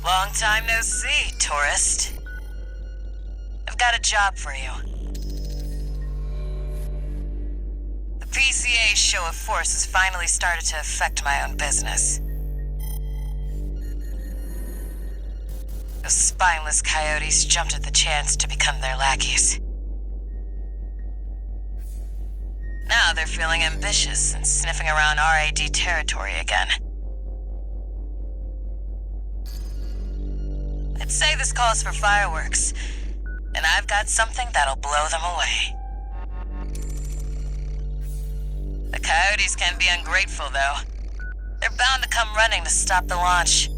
Long time no see, tourist. I've got a job for you. The PCA's show of force has finally started to affect my own business. Those spineless coyotes jumped at the chance to become their lackeys. Now they're feeling ambitious and sniffing around RAD territory again. I'd say this calls for fireworks, and I've got something that'll blow them away. The coyotes can be ungrateful, though. They're bound to come running to stop the launch.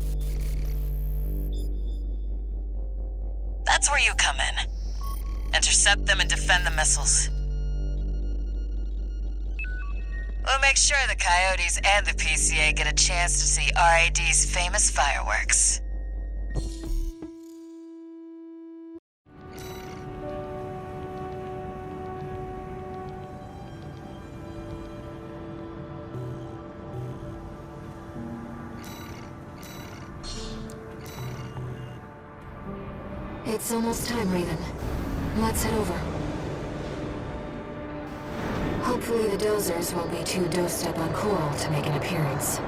That's where you come in. Intercept them and defend the missiles. We'll make sure the coyotes and the PCA get a chance to see RAD's famous fireworks. It's almost time, Raven. Let's head over. Hopefully the dozers won't be too dosed up on Coral to make an appearance.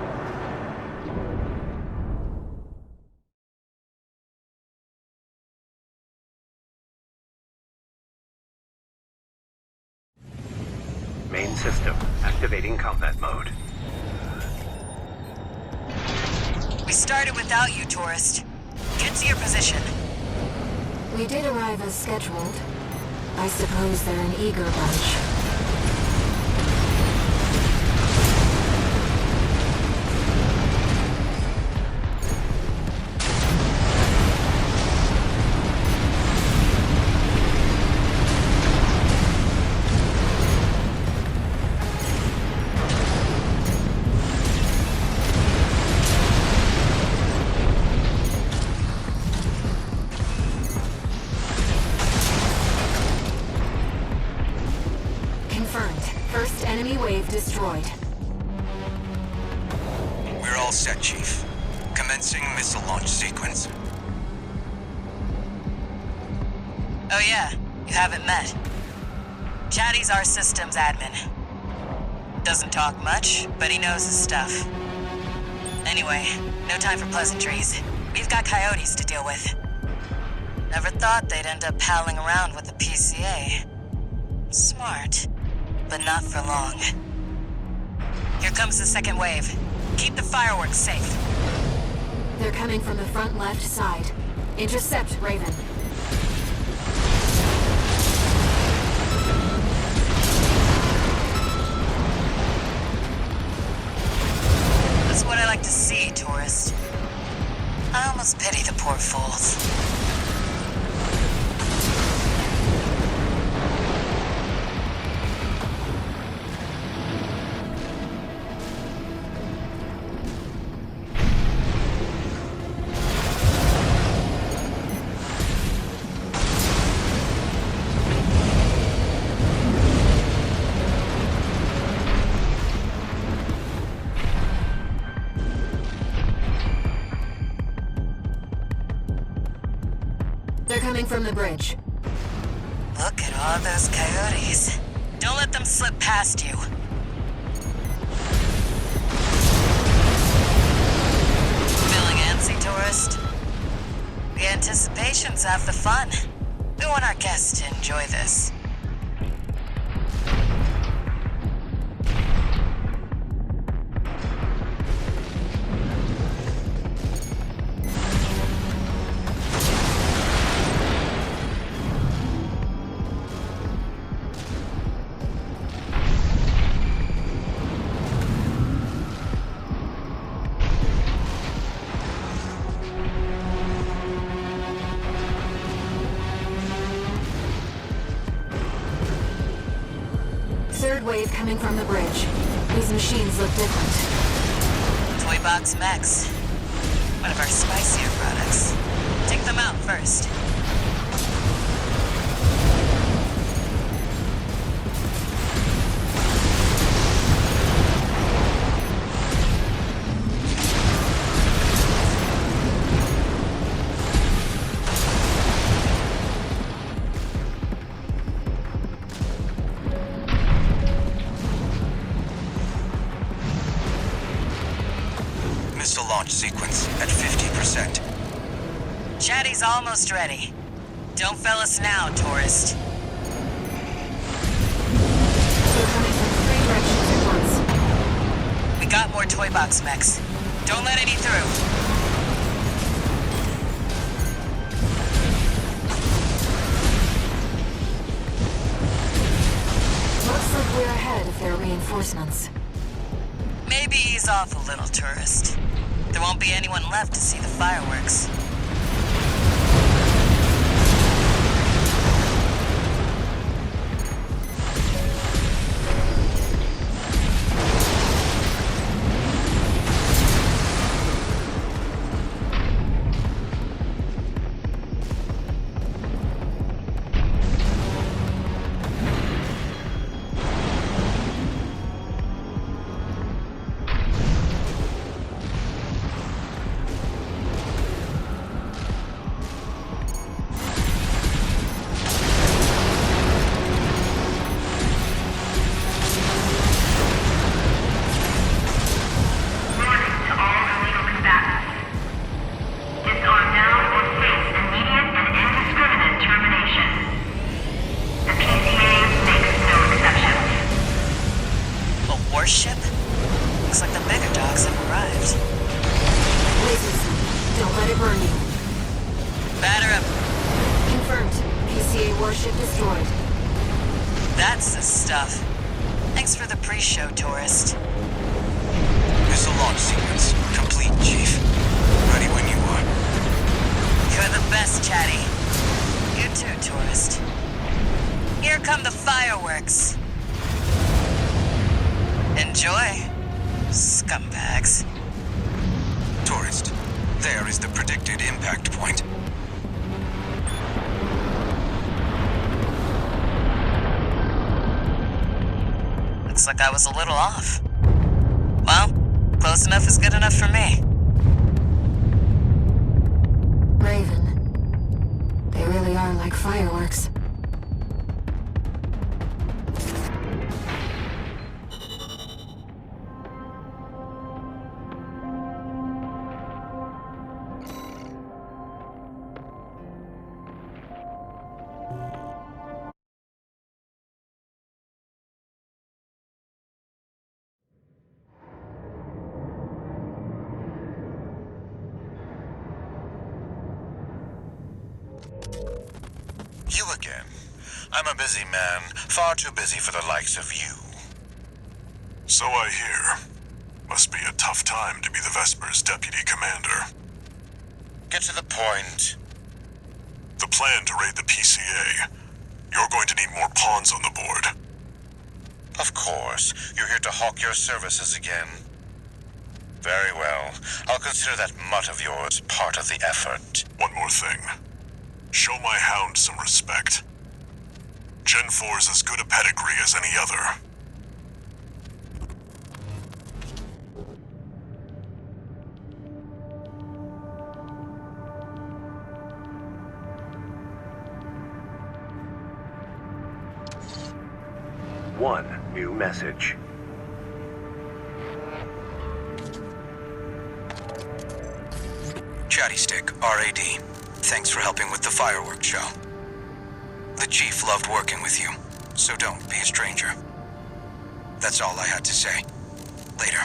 Main system activating combat mode. We started without you, tourist. Get to your position. We did arrive as scheduled. I suppose they're an eager bunch. First enemy wave destroyed. We're all set, Chief. Commencing missile launch sequence. Oh yeah, you haven't met. Chatty's our systems admin. Doesn't talk much, but he knows his stuff. Anyway, no time for pleasantries. We've got coyotes to deal with. Never thought they'd end up palling around with the PCA. Smart. But not for long. Here comes the second wave. Keep the fireworks safe. They're coming from the front left side. Intercept, Raven. That's what I like to see, tourist. I almost pity the poor fools. They're coming from the bridge. Look at all those coyotes. Don't let them slip past you. Feeling antsy, tourist? The anticipation's half the fun. We want our guests to enjoy this. Third wave coming from the bridge. These machines look different. Toy Box Max. One of our spicier products. Take them out first. launch sequence at 50%. Chatty's almost ready. Don't fail us now, tourist. They're coming from 3 directions at once. We got more toy box mechs. Don't let any through. Looks like we're ahead of their reinforcements. Maybe ease off a little, tourist. There won't be anyone left to see the fireworks. Warship? Looks like the bigger dogs have arrived. Lasers, don't let it burn you. Batter up. Confirmed. PCA warship destroyed. That's the stuff. Thanks for the pre-show, tourist. Missile launch sequence complete, Chief. Ready when you are. You're the best, Chatty. You too, tourist. Here come the fireworks. Enjoy, scumbags. Tourist, there is the predicted impact point. Looks like I was a little off. Well, close enough is good enough for me. Raven. They really are like fireworks. You again. I'm a busy man, far too busy for the likes of you. So I hear. Must be a tough time to be the Vesper's deputy commander. Get to the point. The plan to raid the PCA. You're going to need more pawns on the board. Of course, you're here to hawk your services again. Very well. I'll consider that mutt of yours part of the effort. One more thing. Show my hound some respect. Gen 4's as good a pedigree as any other. One new message. Chatty Stick, RAD. Thanks for helping with the fireworks show. The Chief loved working with you, so don't be a stranger. That's all I had to say. Later.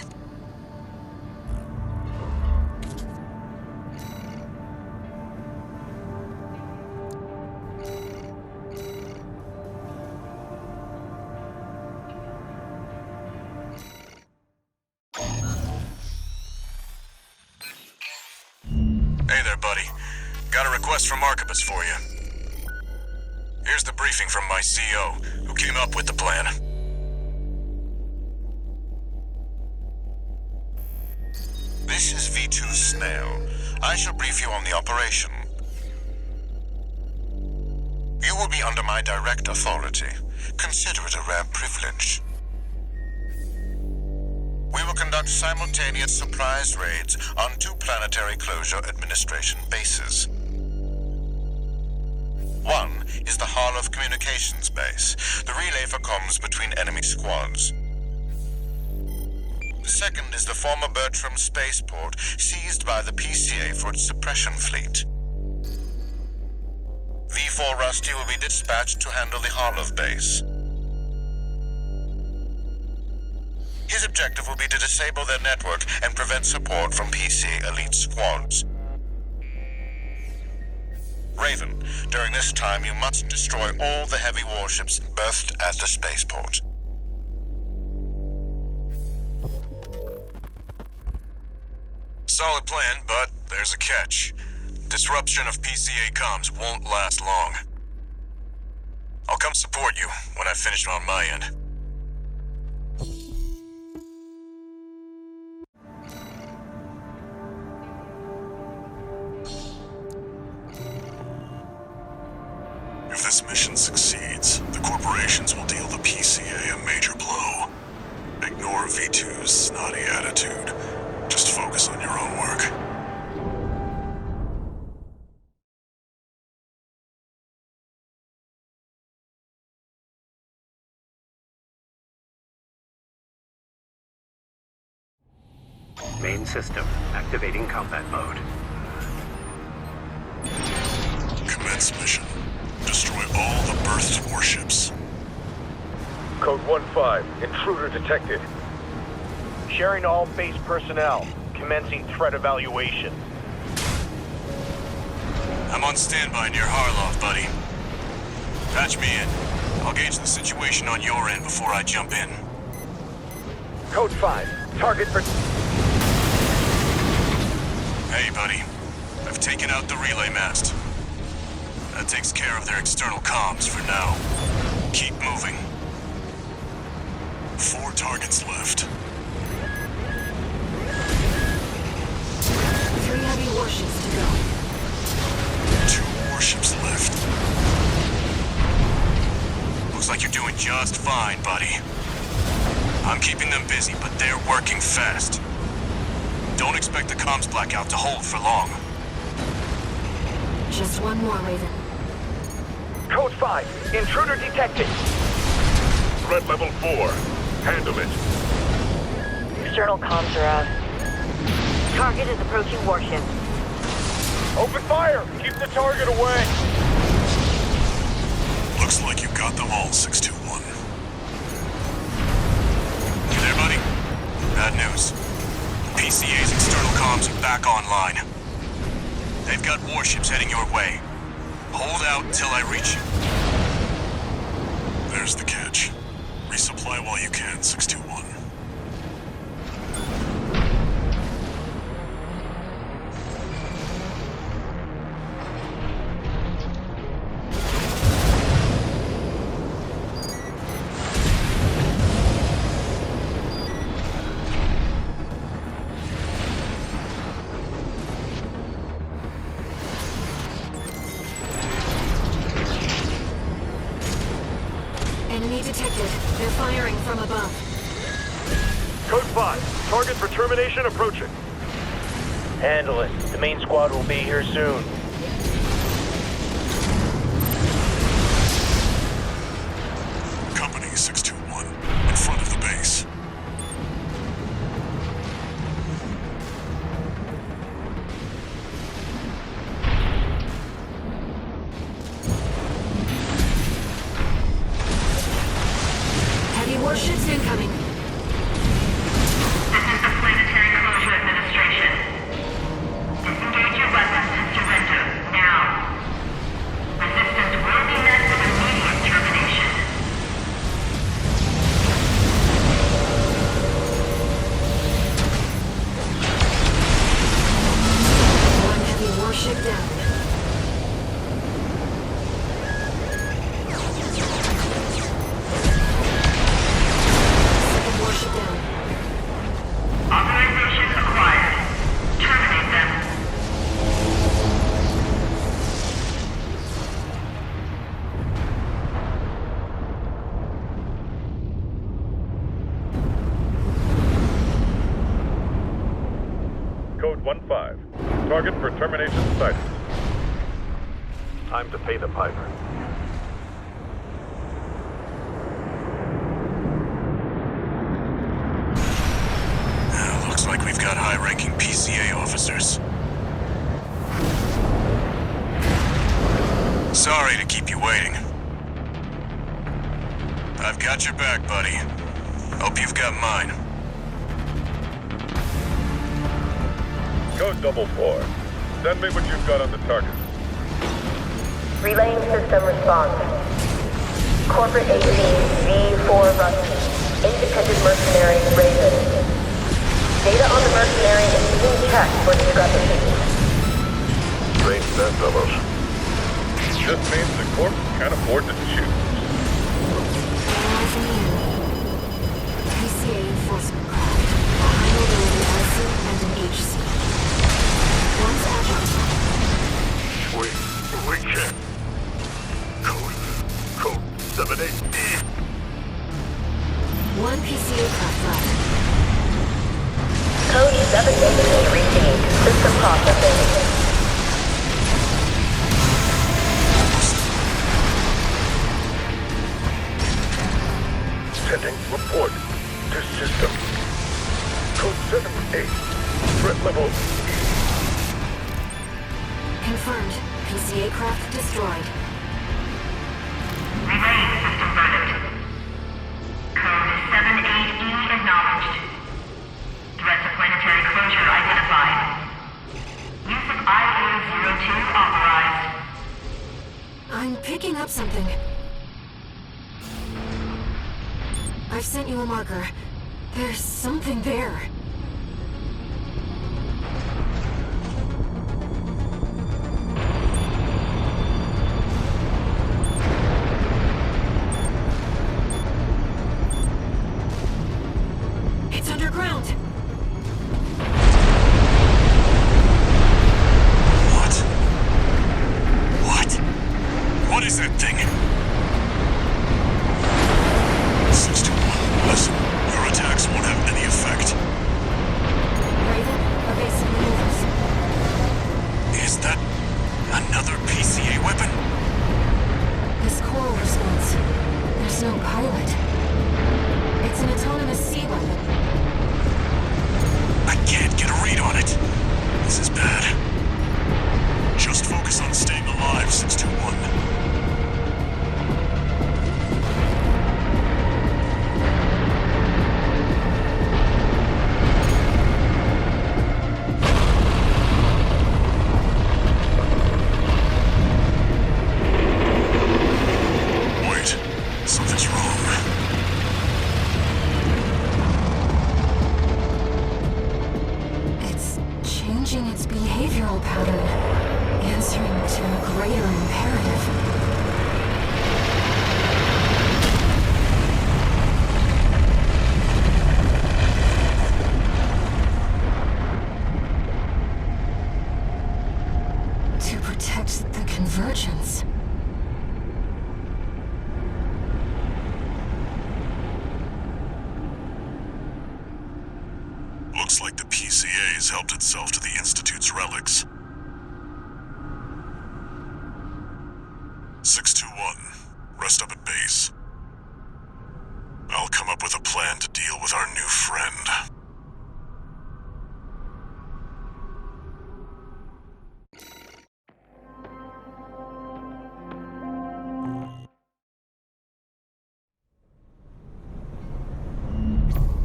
Hey there, buddy. Got a request from Archibus for you. Here's the briefing from my CO, who came up with the plan. This is V2 Snail. I shall brief you on the operation. You will be under my direct authority. Consider it a rare privilege. We will conduct simultaneous surprise raids on 2 planetary closure administration bases. One is the Hall of Communications base, the relay for comms between enemy squads. The second is the former Bertram spaceport, seized by the PCA for its suppression fleet. V4 Rusty will be dispatched to handle the Harlov base. His objective will be to disable their network and prevent support from PCA elite squads. Raven, during this time you must destroy all the heavy warships berthed at the spaceport. Solid plan, but there's a catch. Disruption of PCA comms won't last long. I'll come support you when I've finished on my end. If this mission succeeds, the corporations will deal the PCA a major blow. Ignore V2's snotty attitude. Just focus on your own work. Main system activating combat mode. Commence mission. Destroy all the berthed warships. Code 1-5. Intruder detected. Sharing all base personnel. Commencing threat evaluation. I'm on standby near Harlov, buddy. Patch me in. I'll gauge the situation on your end before I jump in. Code 5. Target for... Hey, buddy. I've taken out the relay mast. That takes care of their external comms for now. Keep moving. 4 targets left. 3 heavy warships to go. 2 warships left. Looks like you're doing just fine, buddy. I'm keeping them busy, but they're working fast. Don't expect the comms blackout to hold for long. Just one more, Raven. Code 5. Intruder detected. Threat level 4. Handle it. External comms are out. Target is approaching warship. Open fire! Keep the target away! Looks like you got them all, 621. You there, buddy? Bad news. The PCA's external comms are back online. They've got warships heading your way. Hold out till I reach you. There's the catch. Resupply while you can, 621. Enemy detected. They're firing from above. Code 5. Target for termination approaching. Handle it. The main squad will be here soon. Company 621, in front of the base. Heavy warships incoming. This is the Planetary Closure Administration. Disengage your weapons and surrender, now. Resistance will be met with immediate termination. One heavy warship down. Second warship down. Authorization acquired. Terminate them. Code 1-5. Target for termination sighted. Time to pay the piper. high-ranking PCA officers. Sorry to keep you waiting. I've got your back, buddy. Hope you've got mine. Code 4. Send me what you've got on the target. Relaying system response. Corporate AC V4 Rusty. Independent mercenary Raven. Data on the mercenary is being checked for discrepancies. Strange bedfellows. Just means the Corp can't afford to choose. PCA enforcement craft. A high mobility LC and an HC. One's agile. We can't. Code 78E. One PCA craft left. Code 788 received. System processing. Sending report to system. Code 78. Threat level E. Confirmed. PCA craft destroyed. Relaying system verdict. Code 78E acknowledged. Threat to planetary closure identified. Use of IA-02 authorized. I'm picking up something. I've sent you a marker. There's something there. It's underground. What is that thing? 621, listen. Your attacks won't have any effect. Raven, evasive maneuvers. Is that another PCA weapon? This coral response. There's no pilot. It's an autonomous sea weapon. I can't get a read on it. This is bad. Just focus on staying alive, 621. Wait, something's wrong. It's changing its behavioral pattern, answering to a greater imperative. To protect the convergence. Looks like the PCA has helped itself to the Institute's relics. 621, rest up at base. I'll come up with a plan to deal with our new friend.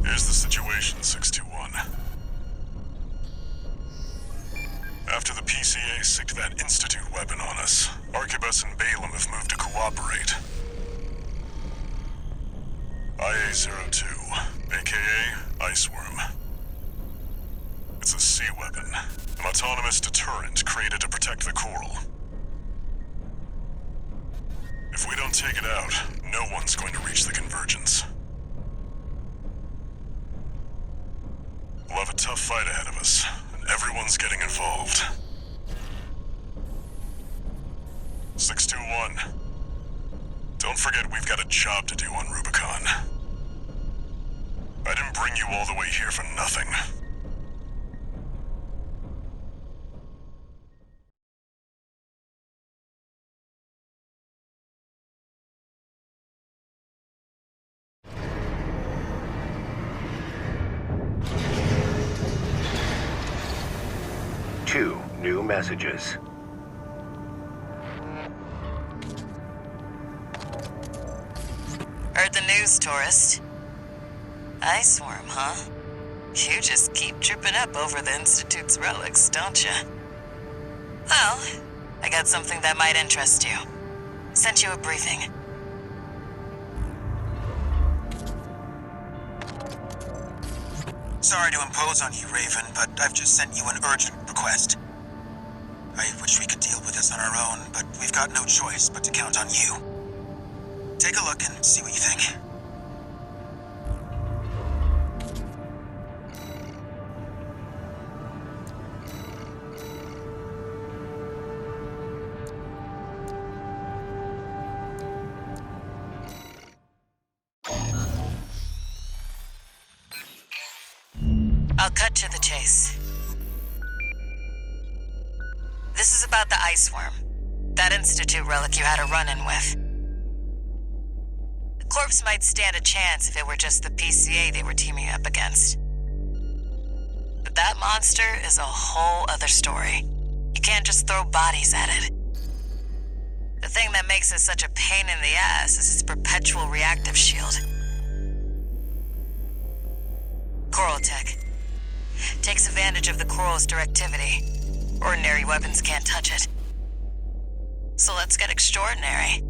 Here's the situation, 621. After the PCA sicked that Institute weapon on us, Arquebus and Balaam have moved to cooperate. IA-02, aka Iceworm. It's a sea weapon, an autonomous deterrent created to protect the coral. If we don't take it out, no one's going to reach the convergence. We'll have a tough fight ahead of us, and everyone's getting involved. 621. Don't forget we've got a job to do on Rubicon. I didn't bring you all the way here for nothing. 2 new messages. Heard the news, tourist. Iceworm, huh? You just keep tripping up over the Institute's relics, don't you? Well, I got something that might interest you. Sent you a briefing. Sorry to impose on you, Raven, but I've just sent you an urgent request. I wish we could deal with this on our own, but we've got no choice but to count on you. Take a look and see what you think. I'll cut to the chase. This is about the Iceworm. That Institute relic you had a run-in with. The corpse might stand a chance if it were just the PCA they were teaming up against. But that monster is a whole other story. You can't just throw bodies at it. The thing that makes it such a pain in the ass is its perpetual reactive shield. Coral Tech. Takes advantage of the coral's directivity. Ordinary weapons can't touch it. So let's get extraordinary.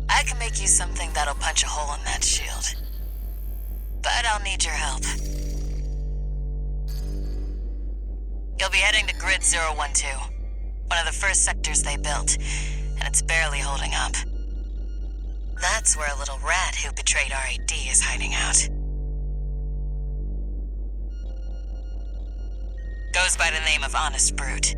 I can make you something that'll punch a hole in that shield. But I'll need your help. You'll be heading to Grid 012, one of the first sectors they built, and it's barely holding up. That's where a little rat who betrayed RAD is hiding out. Goes by the name of Honest Brute.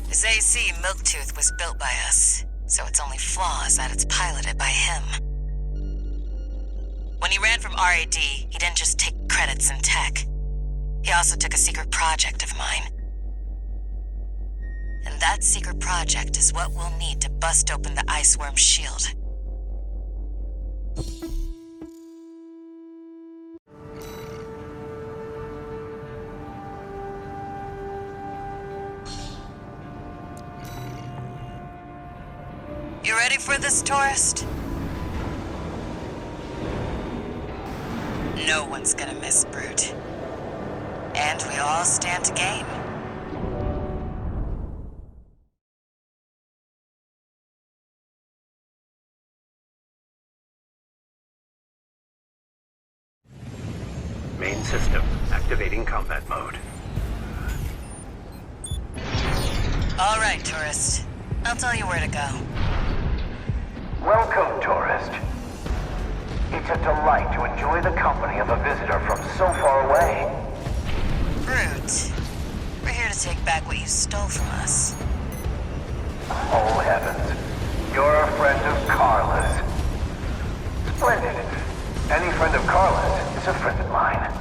His AC Milktooth was built by us, so its only flaw is that it's piloted by him. When he ran from RAD, he didn't just take credits in tech. He also took a secret project of mine. And that secret project is what we'll need to bust open the Iceworm's shield. You ready for this, tourist? No one's gonna miss Brute. And we all stand to gain. Main system activating combat mode. All right, tourist. I'll tell you where to go. Welcome, tourist. It's a delight to enjoy the company of a visitor from so far away. Brute. We're here to take back what you stole from us. Oh, heavens. You're a friend of Carla's. Splendid. Any friend of Carla's is a friend of mine.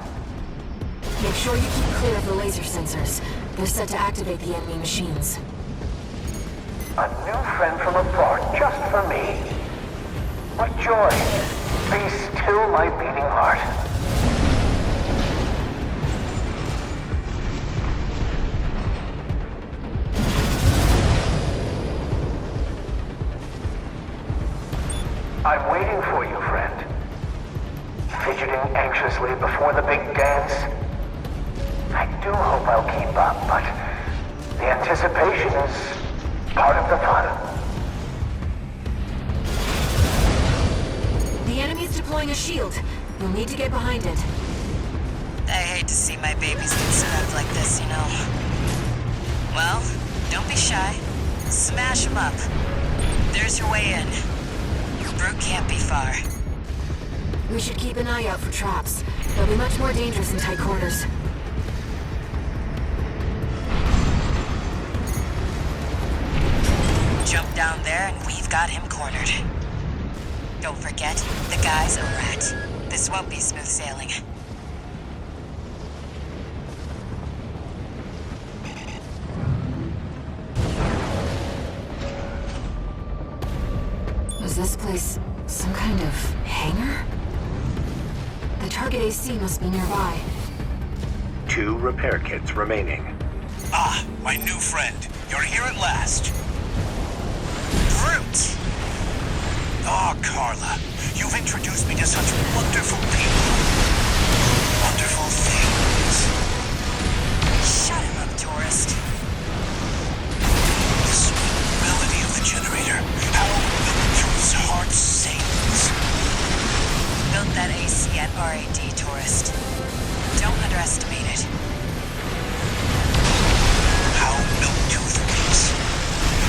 Make sure you keep clear of the laser sensors. They're set to activate the enemy machines. A new friend from afar, just for me. What joy. Be still my beating heart. I'm waiting for you, friend. Fidgeting anxiously before the big dance. I do hope I'll keep up, but the anticipation is part of the fun. The enemy's deploying a shield. You'll need to get behind it. I hate to see my babies get set up like this, you know. Well, don't be shy. Smash them up. There's your way in. Brute can't be far. We should keep an eye out for traps. They'll be much more dangerous in tight quarters. Jump down there and we've got him cornered. Don't forget, the guy's a rat. This won't be smooth sailing. Was this place some kind of hangar? The target AC must be nearby. 2 repair kits remaining. Ah, my new friend. You're here at last. Brute! Oh, Carla, you've introduced me to such wonderful people. Wonderful things. Shut him up, tourist. The sweet melody of the generator. How Milton's heart sings. Built that AC at RAD, tourist. Don't underestimate it. How Milktooth weeps.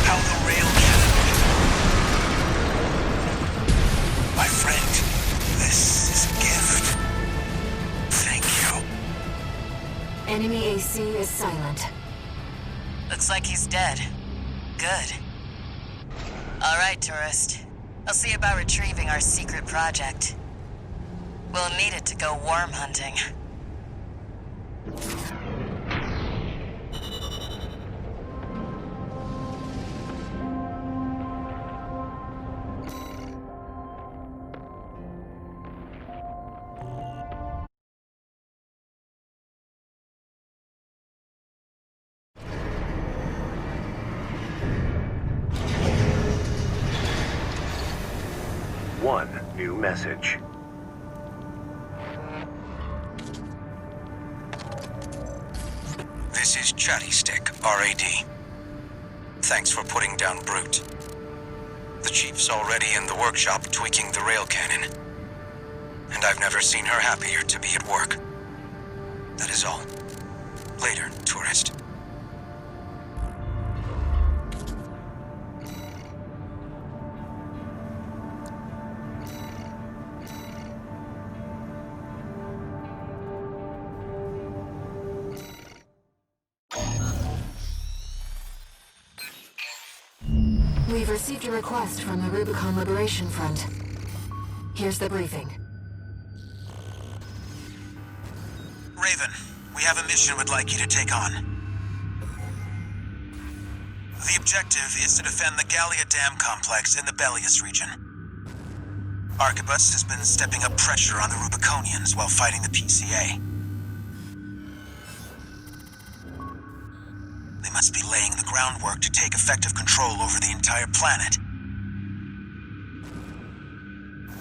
How the rail cannon. My friend, this is a gift. Thank you. Enemy AC is silent. Looks like he's dead. Good. All right, tourist. I'll see about retrieving our secret project. We'll need it to go worm hunting. One new message. This is Chatty Stick, RAD. Thanks for putting down Brute. The Chief's already in the workshop tweaking the rail cannon. And I've never seen her happier to be at work. That is all. Later, tourist. We've received a request from the Rubicon Liberation Front. Here's the briefing. Raven, we have a mission we'd like you to take on. The objective is to defend the Gallia Dam complex in the Bellius region. Arquebus has been stepping up pressure on the Rubiconians while fighting the PCA. They must be laying the groundwork to take effective control over the entire planet.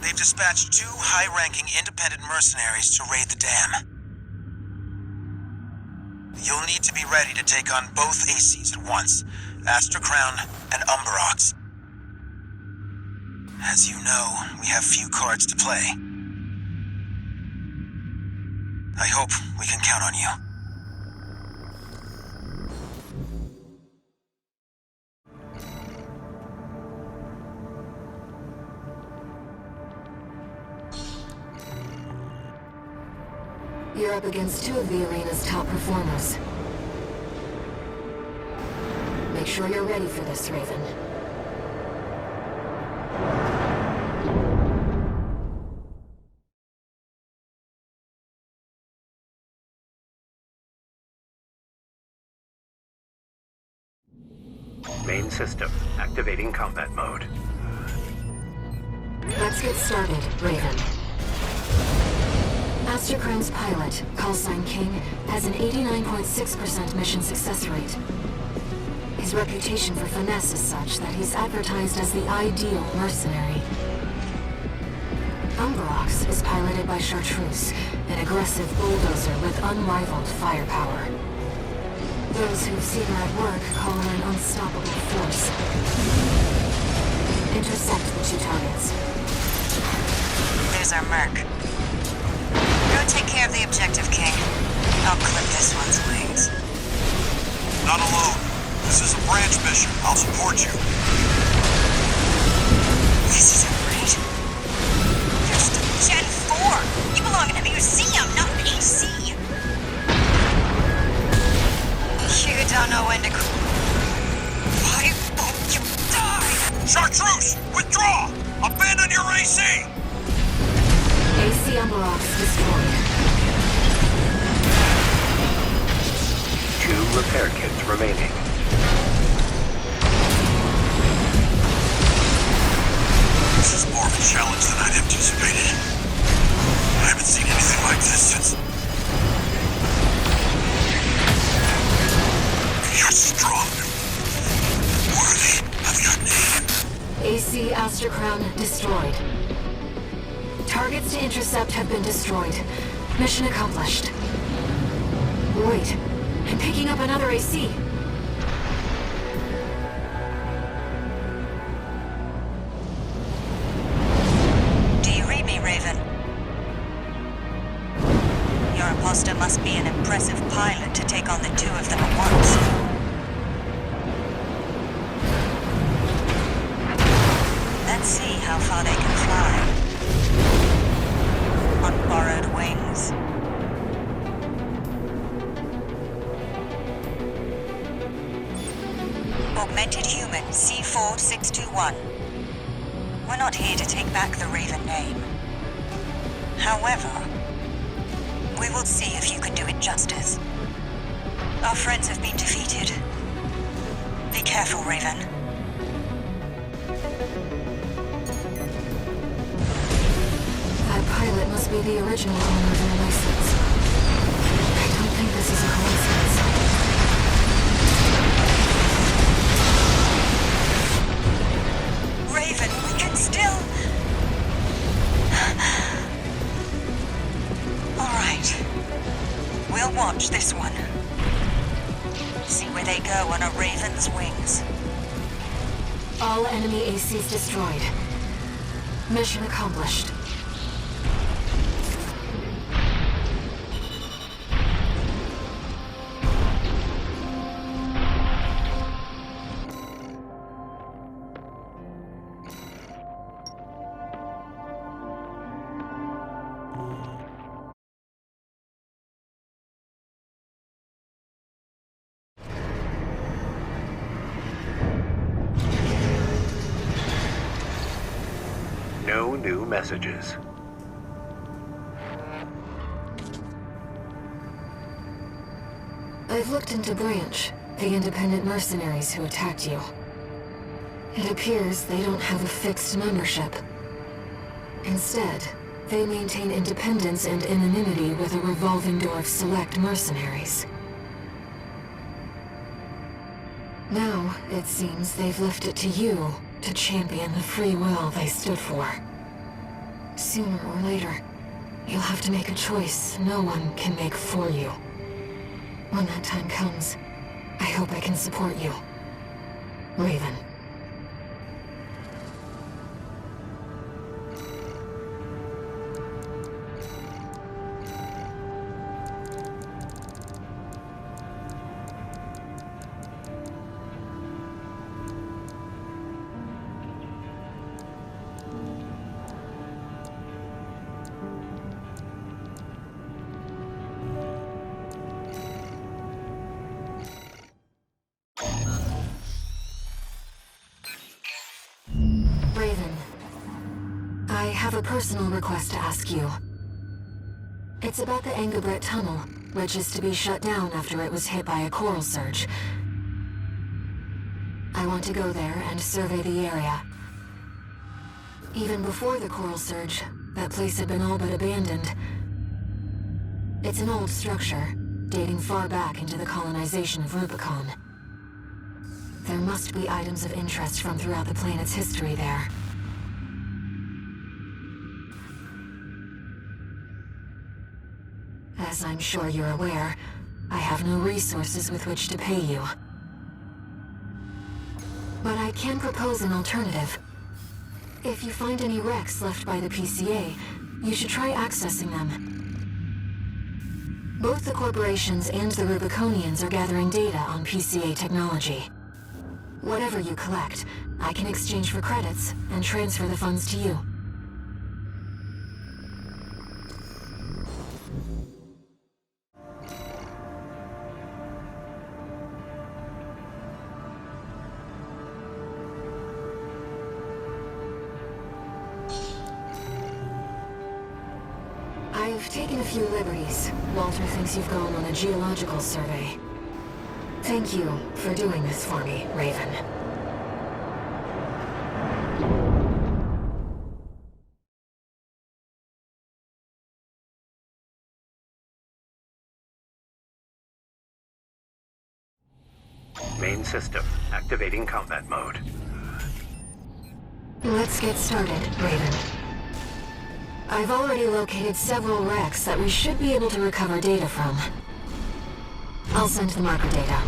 They've dispatched 2 high-ranking independent mercenaries to raid the dam. You'll need to be ready to take on both ACs at once, Astra Crown and Umberox. As you know, we have few cards to play. I hope we can count on you. You're up against 2 of the arena's top performers. Make sure you're ready for this, Raven. Main system activating combat mode. Let's get started, Raven. Astra Crown's pilot, callsign King, has an 89.6% mission success rate. His reputation for finesse is such that he's advertised as the ideal mercenary. Umberox is piloted by Chartreuse, an aggressive bulldozer with unrivaled firepower. Those who've seen her at work call her an unstoppable force. Intercept the 2 targets. There's our merc. Go take care of the objective, King. I'll clip this one's wings. Not alone. This is a branch mission. I'll support you. This isn't right. You're just a Gen 4. You belong in a museum, not an AC. You don't know when to... Why won't you die? Chartreuse! Withdraw! Abandon your AC! AC Umberox destroyed. 2 repair kits remaining. This is more of a challenge than I'd anticipated. I haven't seen anything like this since... AC Aster Crown destroyed. Targets to intercept have been destroyed. Mission accomplished. Wait, I'm picking up another AC. Do you read me, Raven? Your imposter must be an impressive pilot to take on the two of them at once. Let's see how far they can fly. On borrowed wings. Augmented Human C4621. We're not here to take back the Raven name. However, we will see if you can do it justice. Our friends have been defeated. Be careful, Raven. That pilot must be the original owner of their license. I don't think this is a coincidence. Raven, we can still... All right. We'll watch this one. See where they go on a Raven's wings. All enemy ACs destroyed. Mission accomplished. No new messages. I've looked into Branch, the independent mercenaries who attacked you. It appears they don't have a fixed membership. Instead, they maintain independence and anonymity with a revolving door of select mercenaries. Now, it seems they've left it to you to champion the free will they stood for. Sooner or later, you'll have to make a choice no one can make for you. When that time comes, I hope I can support you. Raven. Raven, I have a personal request to ask you. It's about the Engabret Tunnel, which is to be shut down after it was hit by a coral surge. I want to go there and survey the area. Even before the coral surge, that place had been all but abandoned. It's an old structure, dating far back into the colonization of Rubicon. There must be items of interest from throughout the planet's history there. As I'm sure you're aware, I have no resources with which to pay you. But I can propose an alternative. If you find any wrecks left by the PCA, you should try accessing them. Both the corporations and the Rubiconians are gathering data on PCA technology. Whatever you collect, I can exchange for credits and transfer the funds to you. I've taken a few liberties. Walter thinks you've gone on a geological survey. Thank you for doing this for me, Raven. Main system activating combat mode. Let's get started, Raven. I've already located several wrecks that we should be able to recover data from. I'll send the marker data.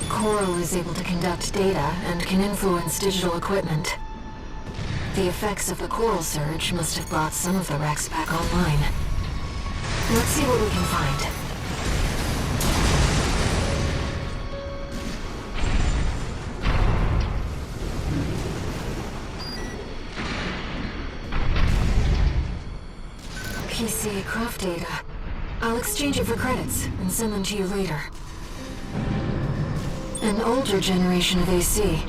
Coral is able to conduct data and can influence digital equipment. The effects of the Coral Surge must have brought some of the wrecks back online. Let's see what we can find. PCA craft data. I'll exchange it for credits and send them to you later. An older generation of AC.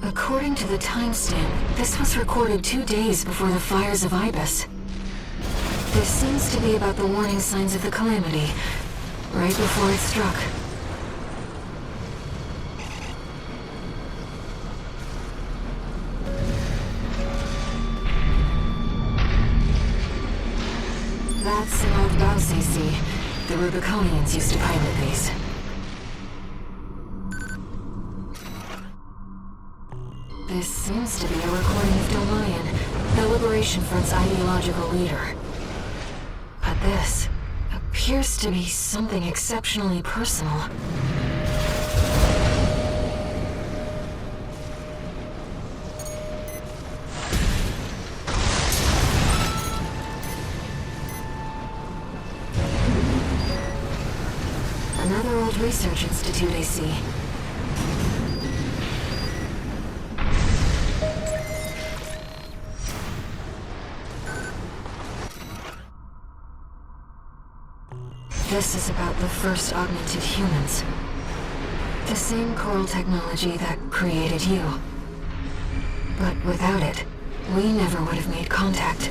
According to the timestamp, this was recorded 2 days before the fires of Ibis. This seems to be about the warning signs of the calamity, right before it struck. That's an old Baus AC. The Rubiconians used to pilot these. This seems to be a recording of Dolian, the Liberation Front's ideological leader. But this appears to be something exceptionally personal. Another old research institute AC. This is about the first augmented humans. The same Coral technology that created you. But without it, we never would have made contact.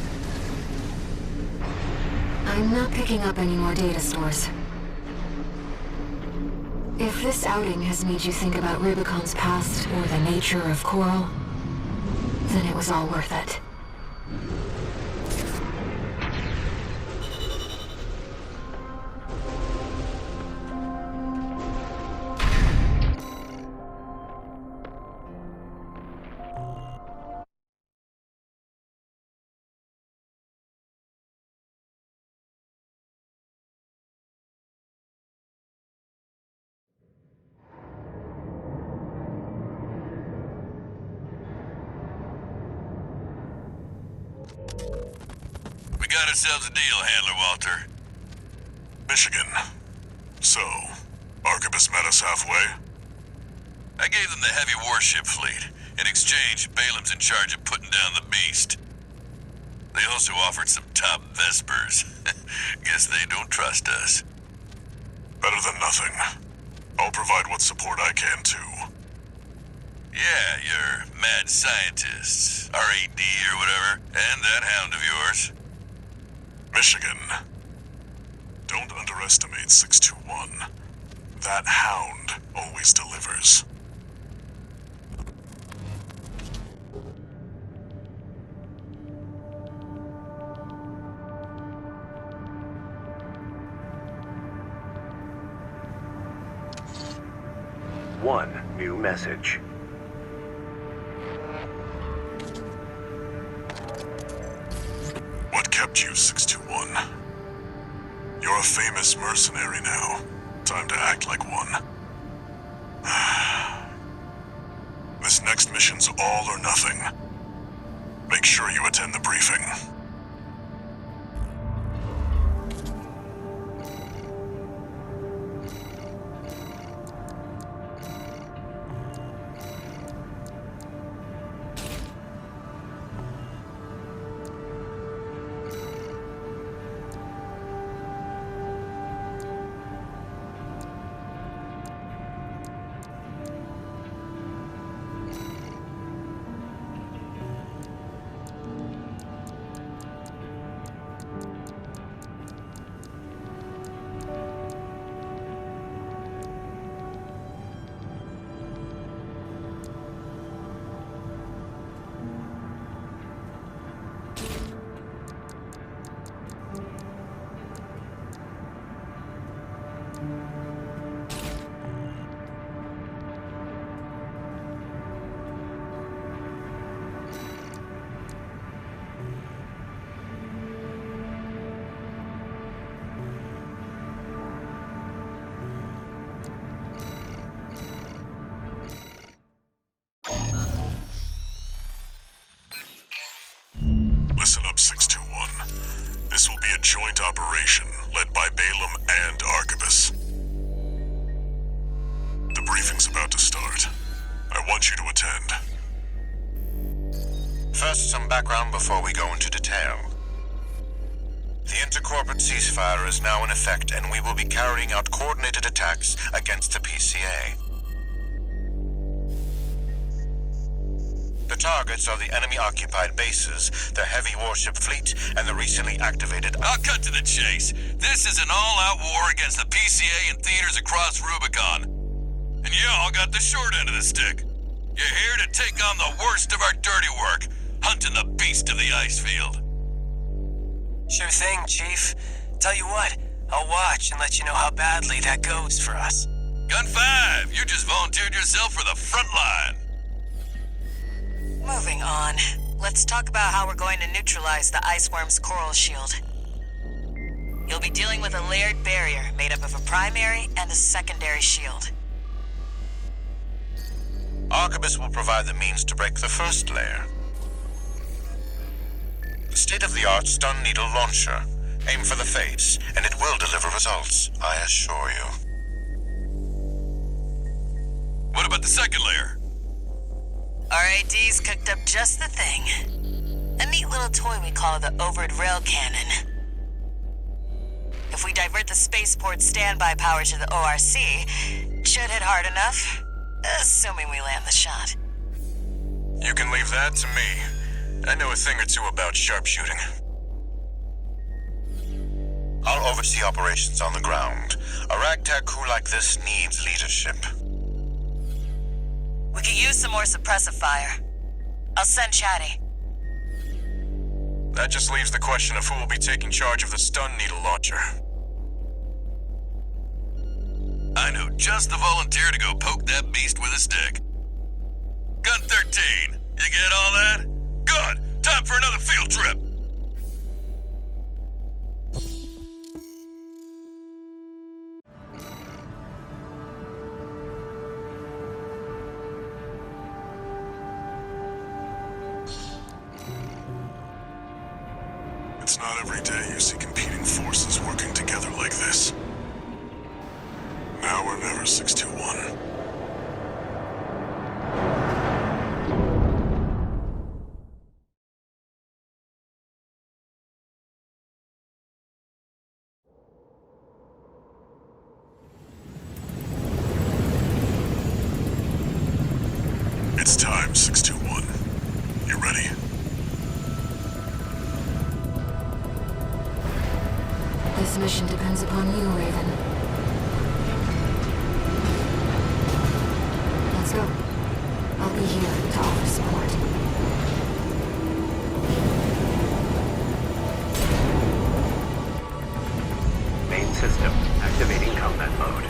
I'm not picking up any more data stores. If this outing has made you think about Rubicon's past or the nature of Coral, then it was all worth it. We got ourselves a deal, Handler Walter. Michigan. So, Arquebus met us halfway? I gave them the heavy warship fleet. In exchange, Balam's in charge of putting down the beast. They also offered some top Vespers. Guess they don't trust us. Better than nothing. I'll provide what support I can, too. Yeah, your mad scientists, RAD or whatever, and that hound of yours. Michigan. Don't underestimate 621. That hound always delivers. One new message. What kept you, 621? You're a famous mercenary now. Time to act like one. This next mission's all or nothing. Make sure you attend the briefing. Listen up, 621. This will be a joint operation led by Balaam and Arquebus. The briefing's about to start. I want you to attend. First, some background before we go into detail. The intercorporate ceasefire is now in effect, and we will be carrying out coordinated attacks against the PCA. The targets are the enemy-occupied bases, the heavy warship fleet, and the recently activated... I'll cut to the chase. This is an all-out war against the PCA and theaters across Rubicon. And y'all got the short end of the stick. You're here to take on the worst of our dirty work, hunting the beast of the ice field. Sure thing, Chief. Tell you what, I'll watch and let you know how badly that goes for us. Gun 5, you just volunteered yourself for the front line. Moving on. Let's talk about how we're going to neutralize the Iceworm's coral shield. You'll be dealing with a layered barrier made up of a primary and a secondary shield. Arquebus will provide the means to break the first layer. The state-of-the-art stun needle launcher. Aim for the face, and it will deliver results, I assure you. What about the second layer? RAD's cooked up just the thing. A neat little toy we call the Overed Rail Cannon. If we divert the spaceport's standby power to the ORC, it should hit hard enough, assuming we land the shot. You can leave that to me. I know a thing or two about sharpshooting. I'll oversee operations on the ground. A ragtag crew like this needs leadership. We could use some more suppressive fire. I'll send Chatty. That just leaves the question of who will be taking charge of the stun needle launcher. I know just the volunteer to go poke that beast with a stick. Gun 13, you get all that? Good! Time for another field trip! It's not every day you see competing forces working together like this. Now or never, 621. It's time, 621. You ready? This mission depends upon you, Raven. Let's go. I'll be here to offer support. Main system activating combat mode.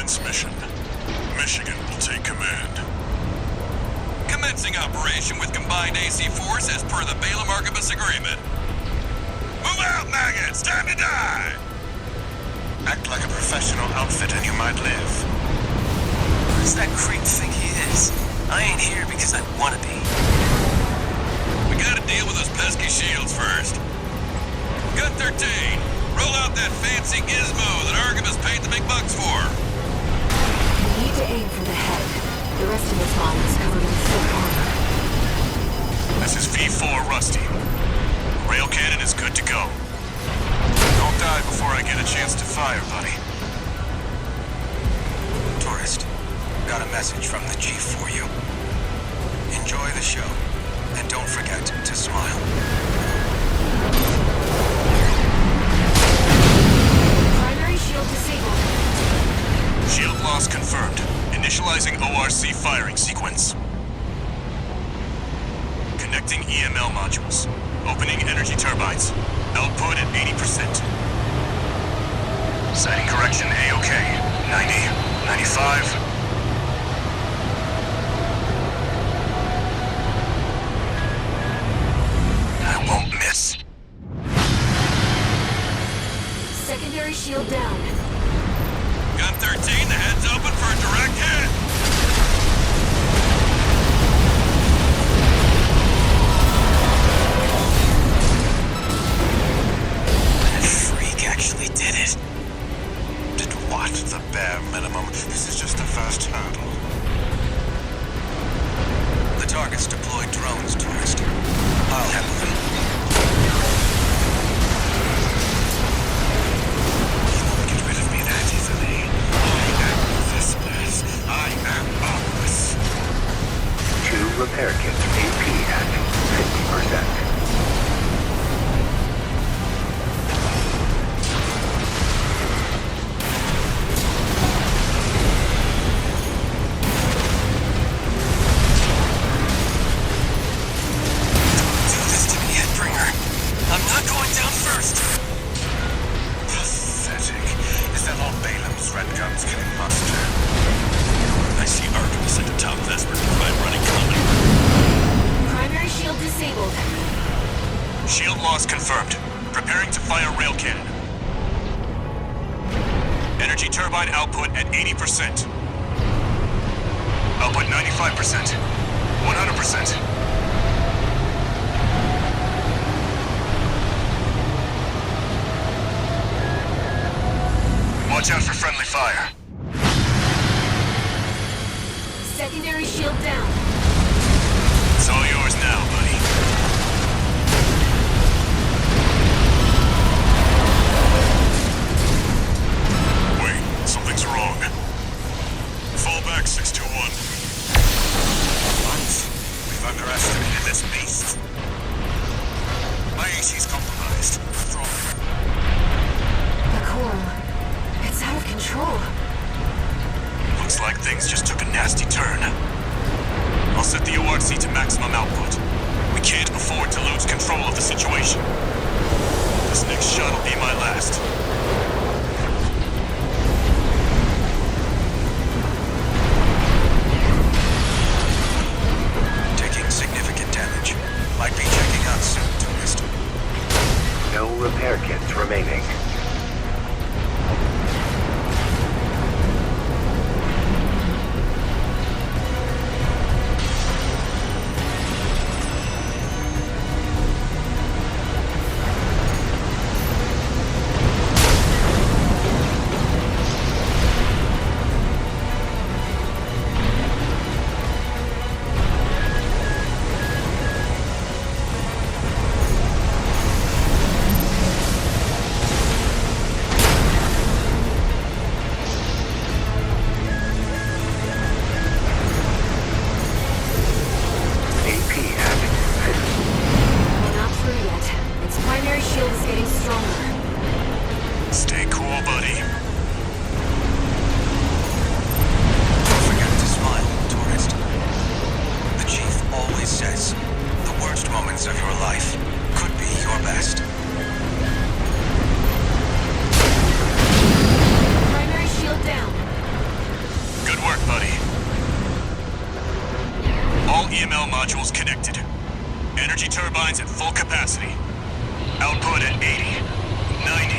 Commence mission. Michigan will take command. Commencing operation with combined AC force as per the Balaam Archibus agreement. Move out, maggots! Time to die! Act like a professional outfit and you might live. Who does that creep think he is? I ain't here because I wanna be. We gotta deal with those pesky shields first. Gun 13, roll out that fancy gizmo that Archibus paid the big bucks for. We need to aim for the head. The rest of his body is covered in thick armor. This is V4 Rusty. Rail cannon is good to go. Don't die before I get a chance to fire, buddy. Tourist, got a message from the Chief for you. Enjoy the show, and don't forget to smile. Primary shield disabled. Shield loss confirmed. Initializing ORC firing sequence. Connecting EML modules. Opening energy turbines. Output at 80%. Sighting correction A-OK. 90, 95. I won't miss. Secondary shield down. Gun 13, the head's open for a direct hit. That freak actually did it. Did what? The bare minimum. This is just the first hurdle. The target's deployed drones, Tourist. I'll handle them. You won't get rid of me that easily. I am Vespers. I am Archibus. 2 repair kits AP at 50%. Do this to me, Headbringer. I'm not going down first. Pathetic. Is that all Balaam's red guns can muster? I see Archibus at the top Vesper provide running combat. Primary shield disabled. Shield loss confirmed. Preparing to fire rail cannon. Energy turbine output at 80%. Output 95%. 100%. Watch out for friendly fire. Secondary shield down. It's all yours now, buddy. Wait, something's wrong. Fall back, 621. Once, we've underestimated this beast. My AC's compromised. Withdraw. The coral. It's out of control. Looks like things just took a nasty turn. I'll set the ORC to maximum output. We can't afford to lose control of the situation. This next shot will be my last. Taking significant damage. Might be checking out soon, Tourist. No repair kits remaining. modules connected. Energy turbines at full capacity. Output at 80, 90.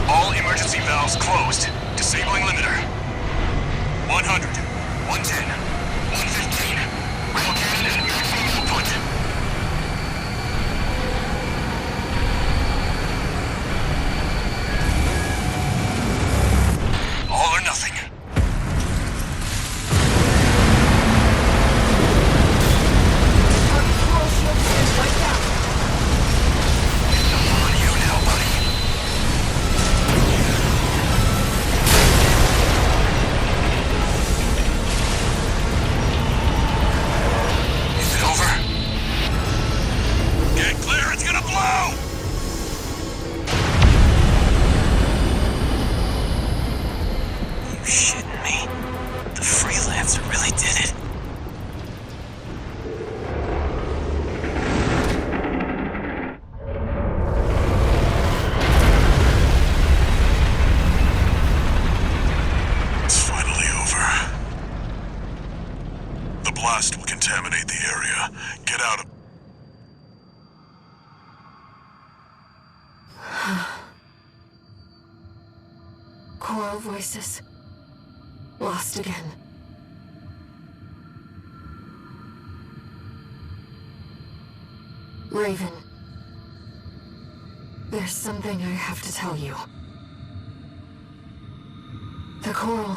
All emergency valves closed. Disabling limiter. 100, 110, 115. Rail cannon at maximum output. All or nothing. Blast will contaminate the area. Get out of... Choral voices. Lost again. Raven. There's something I have to tell you. The Coral...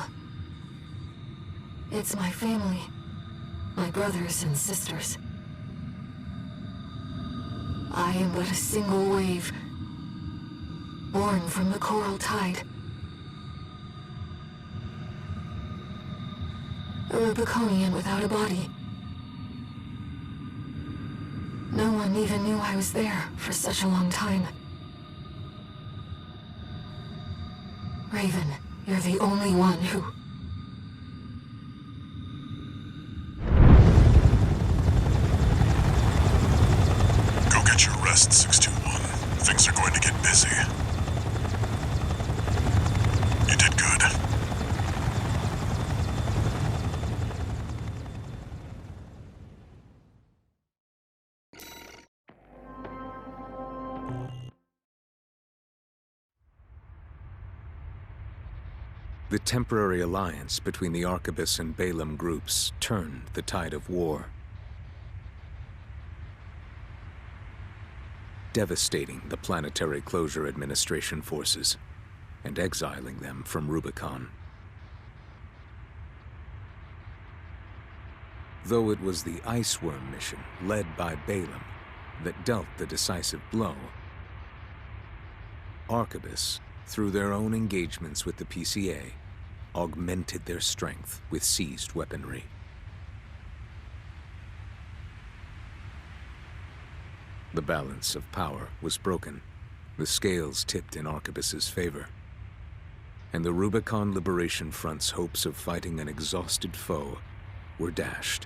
It's my family. My brothers and sisters. I am but a single wave, born from the Coral Tide. A Rubiconian without a body. No one even knew I was there for such a long time. Raven, you're the only one who... Get your rest, 621. Things are going to get busy. You did good. The temporary alliance between the Arquebus and Balam groups turned the tide of war, devastating the Planetary Closure Administration forces and exiling them from Rubicon. Though it was the Iceworm mission led by Balam that dealt the decisive blow, Arquebus, through their own engagements with the PCA, augmented their strength with seized weaponry. The balance of power was broken, the scales tipped in Arquebus's favor, and the Rubicon Liberation Front's hopes of fighting an exhausted foe were dashed.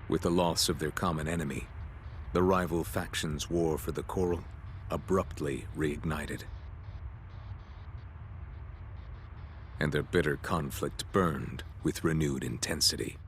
With the loss of their common enemy, the rival factions' war for the Coral abruptly reignited. And their bitter conflict burned with renewed intensity.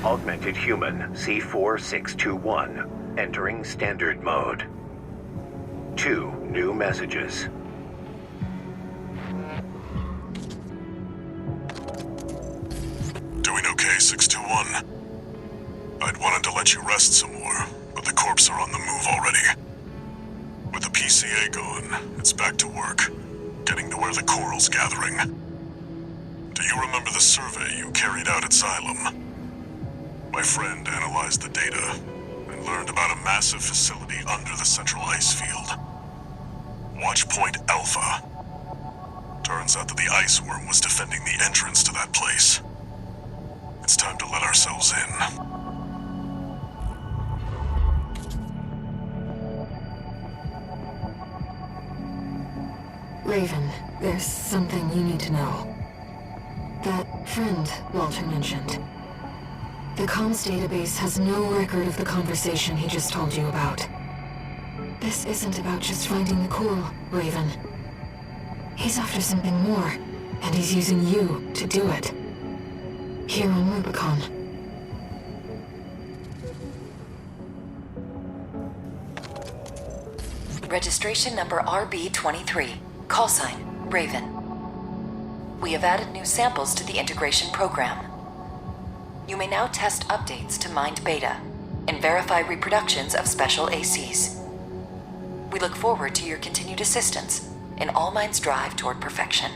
Augmented Human C4621, entering Standard Mode. 2 new messages. Doing okay, 621? I'd wanted to let you rest some more, but the corps are on the move already. With the PCA gone, it's back to work, getting to where the Coral's gathering. Do you remember the survey you carried out at Xylem? My friend analyzed the data and learned about a massive facility under the central ice field. Watchpoint Alpha. Turns out that the Iceworm was defending the entrance to that place. It's time to let ourselves in. Raven, there's something you need to know. That friend Walter mentioned. The comms database has no record of the conversation he just told you about. This isn't about just finding the coral, Raven. He's after something more, and he's using you to do it. Here on Rubicon. Registration number RB23. Call sign, Raven. We have added new samples to the integration program. You may now test updates to Mind Beta and verify reproductions of special ACs. We look forward to your continued assistance in All Mind's drive toward perfection.